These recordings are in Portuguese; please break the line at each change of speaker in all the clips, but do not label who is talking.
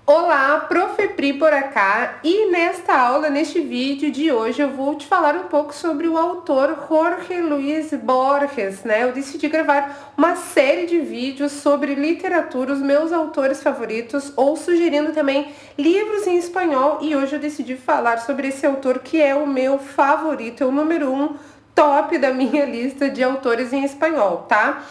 Olá, Prof. Pri por acá, e nesta aula, neste vídeo de hoje, eu vou te falar um pouco sobre o autor Jorge Luis Borges, né? Eu decidi gravar uma série de vídeos sobre literatura, os meus autores favoritos, ou sugerindo também livros em espanhol, e hoje eu decidi falar sobre esse autor que é o meu favorito, é o número 1 top da minha lista de autores em espanhol, tá?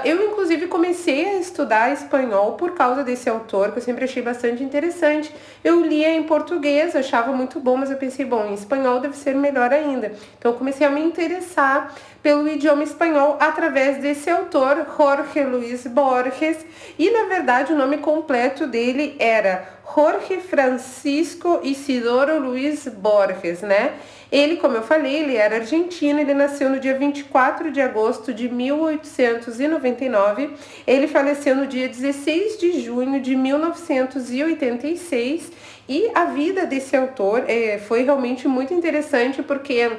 Eu, inclusive, comecei a estudar espanhol por causa desse autor, que eu sempre achei bastante interessante. Eu lia em português, achava muito bom, mas eu pensei, bom, em espanhol deve ser melhor ainda. Então, eu comecei a me interessar pelo idioma espanhol através desse autor, Jorge Luis Borges, e, na verdade, o nome completo dele era Jorge Francisco Isidoro Luis Borges, né? Ele, como eu falei, ele era argentino, ele nasceu no dia 24 de agosto de 1899, ele faleceu no dia 16 de junho de 1986, e a vida desse autor foi realmente muito interessante porque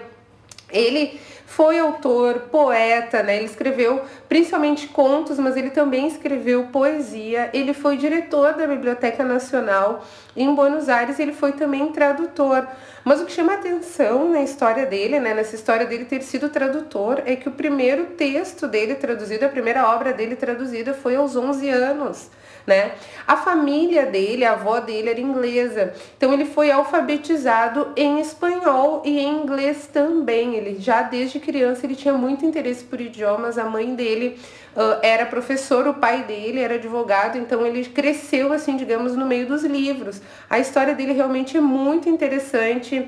ele foi autor, poeta, né? Ele escreveu principalmente contos, mas ele também escreveu poesia. Ele foi diretor da Biblioteca Nacional em Buenos Aires, ele foi também tradutor. Mas o que chama atenção na história dele, né, nessa história dele ter sido tradutor, é que o primeiro texto dele traduzido, a primeira obra dele traduzida foi aos 11 anos. Né? A família dele, a avó dele era inglesa, então ele foi alfabetizado em espanhol e em inglês também. Ele já desde criança ele tinha muito interesse por idiomas. A mãe dele era professor, o pai dele era advogado, então ele cresceu assim, digamos, no meio dos livros. A história dele realmente é muito interessante.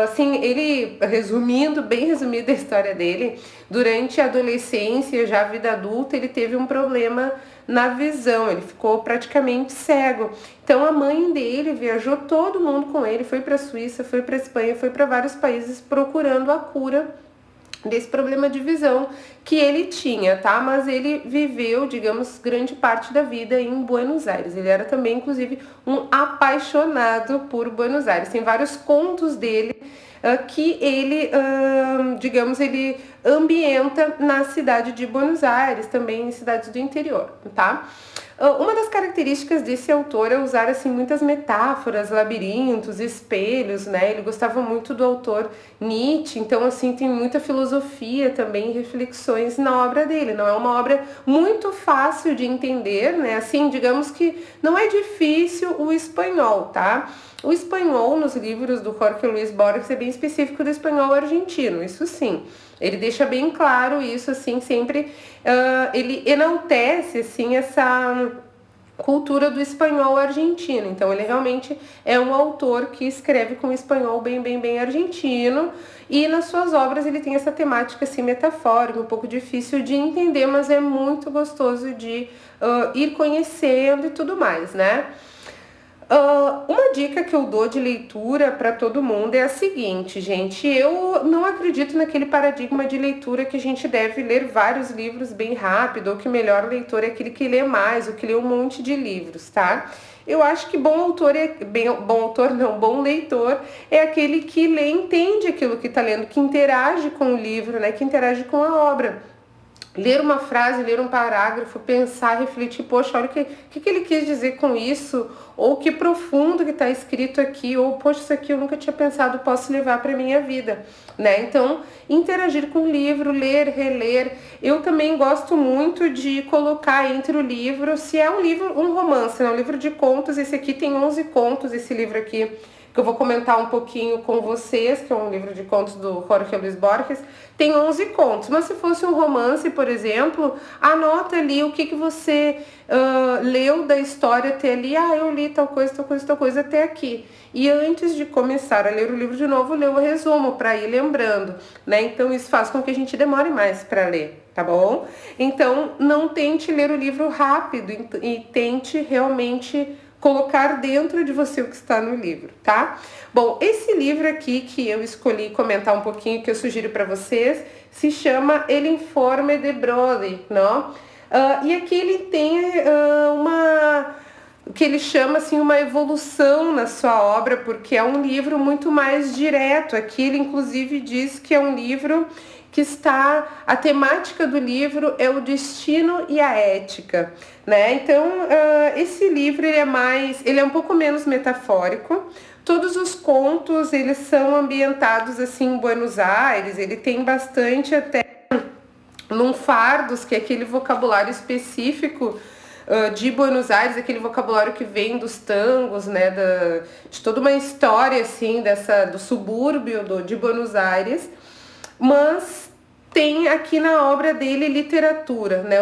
Assim, ele, resumindo, bem resumida a história dele, durante a adolescência, já a vida adulta, ele teve um problema na visão, ele ficou praticamente cego. Então a mãe dele viajou todo mundo com ele, foi para a Suíça, foi para a Espanha, foi para vários países procurando a cura desse problema de visão que ele tinha, tá? Mas ele viveu, digamos, grande parte da vida em Buenos Aires. Ele era também, inclusive, um apaixonado por Buenos Aires. Tem vários contos dele que ele, digamos, ele ambienta na cidade de Buenos Aires, também em cidades do interior, tá? Uma das características desse autor é usar assim muitas metáforas, labirintos, espelhos, né? Ele gostava muito do autor Nietzsche, então assim tem muita filosofia também, reflexões na obra dele. Não é uma obra muito fácil de entender, né? Assim, digamos que não é difícil o espanhol, tá? O espanhol nos livros do Jorge Luis Borges é bem específico do espanhol argentino, isso sim. Ele deixa bem claro isso, assim, sempre ele enaltece, assim, essa cultura do espanhol argentino. Então, ele realmente é um autor que escreve com espanhol bem argentino, e nas suas obras ele tem essa temática, assim, metafórica, um pouco difícil de entender, mas é muito gostoso de ir conhecendo e tudo mais, né? Uma dica que eu dou de leitura para todo mundo é a seguinte, gente. Eu não acredito naquele paradigma de leitura que a gente deve ler vários livros bem rápido, ou que o melhor leitor é aquele que lê mais, ou que lê um monte de livros, tá? Eu acho que bom leitor é aquele que lê, entende aquilo que está lendo, que interage com o livro, né? Que interage com a obra. Ler uma frase, ler um parágrafo, pensar, refletir, poxa, olha o que ele quis dizer com isso, ou que profundo que está escrito aqui, ou poxa, isso aqui eu nunca tinha pensado, posso levar para minha vida, né? Então, interagir com o livro, ler, reler. Eu também gosto muito de colocar entre o livro, se é um livro, um romance, né? Um livro de contos, esse aqui tem 11 contos, esse livro aqui, que eu vou comentar um pouquinho com vocês, que é um livro de contos do Jorge Luis Borges, tem 11 contos. Mas se fosse um romance, por exemplo, anota ali o que você leu da história até ali. Eu li tal coisa até aqui. E antes de começar a ler o livro de novo, leu o resumo para ir lembrando, né? Então isso faz com que a gente demore mais para ler, tá bom? Então não tente ler o livro rápido e tente realmente colocar dentro de você o que está no livro, tá? Bom, esse livro aqui que eu escolhi comentar um pouquinho, que eu sugiro para vocês, se chama El Informe de Brody, não? E aqui ele tem o que ele chama assim uma evolução na sua obra, porque é um livro muito mais direto. Aqui ele inclusive diz que é um livro que está, a temática do livro é o destino e a ética, né? Então, esse livro ele é um pouco menos metafórico. Todos os contos, eles são ambientados assim em Buenos Aires, ele tem bastante até lunfardos, que é aquele vocabulário específico de Buenos Aires, aquele vocabulário que vem dos tangos, né, de toda uma história assim do subúrbio de Buenos Aires, mas tem aqui na obra dele literatura, né,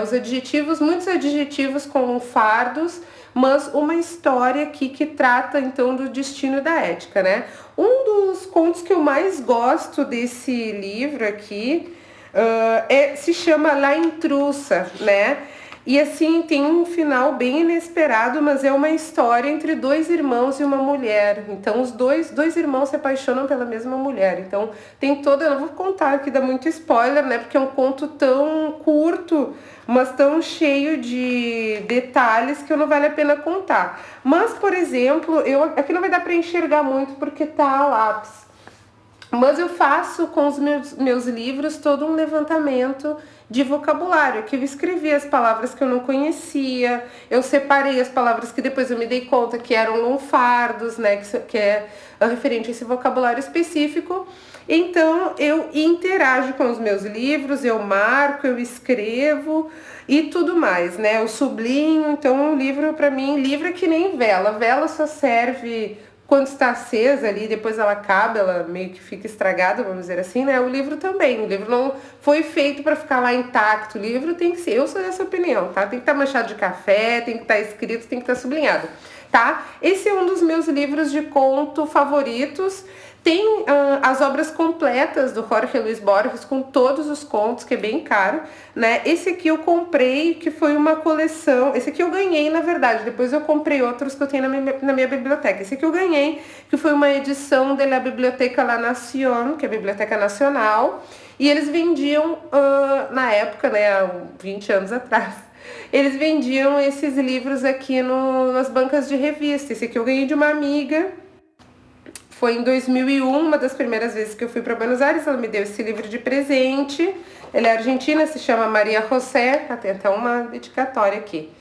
muitos adjetivos com lunfardos, mas uma história aqui que trata então do destino e da ética, né? Um dos contos que eu mais gosto desse livro aqui se chama La Intrusa, né? E assim, tem um final bem inesperado, mas é uma história entre dois irmãos e uma mulher. Então, os dois irmãos se apaixonam pela mesma mulher. Então, tem toda... Eu não vou contar aqui, dá muito spoiler, né? Porque é um conto tão curto, mas tão cheio de detalhes que não vale a pena contar. Mas, por exemplo, aqui não vai dar para enxergar muito porque tá a lápis. Mas eu faço com os meus livros todo um levantamento de vocabulário, que eu escrevi as palavras que eu não conhecia, eu separei as palavras que depois eu me dei conta que eram lunfardos, né, que é referente a esse vocabulário específico. Então eu interajo com os meus livros, eu marco, eu escrevo e tudo mais, né, eu sublinho. Então um livro, para mim, livro é que nem vela, vela só serve quando está acesa ali, depois ela acaba, ela meio que fica estragada, vamos dizer assim, né? O livro também. O livro não foi feito para ficar lá intacto. O livro tem que ser, eu sou dessa opinião, tá? Tem que estar manchado de café, tem que estar escrito, tem que estar sublinhado, tá? Esse é um dos meus livros de conto favoritos. Tem as obras completas do Jorge Luis Borges, com todos os contos, que é bem caro, né? Esse aqui eu comprei, que foi uma coleção. Esse aqui eu ganhei, na verdade. Depois eu comprei outros que eu tenho na minha biblioteca. Esse aqui eu ganhei, que foi uma edição da Biblioteca La Nación, que é a Biblioteca Nacional. E eles vendiam, na época, né, há 20 anos atrás, eles vendiam esses livros aqui nas bancas de revista. Esse aqui eu ganhei de uma amiga. Foi em 2001, uma das primeiras vezes que eu fui para Buenos Aires, ela me deu esse livro de presente. Ela é argentina, se chama Maria José, tem até uma dedicatória aqui.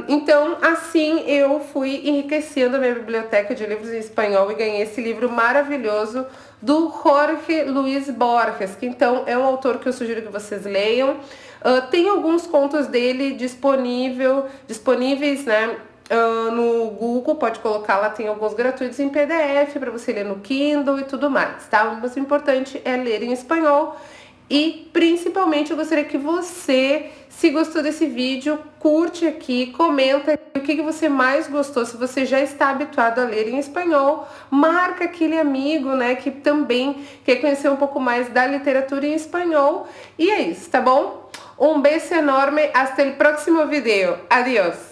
Então, assim, eu fui enriquecendo a minha biblioteca de livros em espanhol e ganhei esse livro maravilhoso do Jorge Luis Borges, que então é um autor que eu sugiro que vocês leiam. Tem alguns contos dele disponíveis, né? No Google, pode colocar lá, tem alguns gratuitos em PDF para você ler no Kindle e tudo mais, tá? Mas o importante é ler em espanhol. E principalmente eu gostaria que você, se gostou desse vídeo, curte aqui, comenta o que você mais gostou. Se você já está habituado a ler em espanhol, marca aquele amigo, né, que também quer conhecer um pouco mais da literatura em espanhol. E é isso, tá bom? Um beijo enorme, hasta el próximo video. Adiós!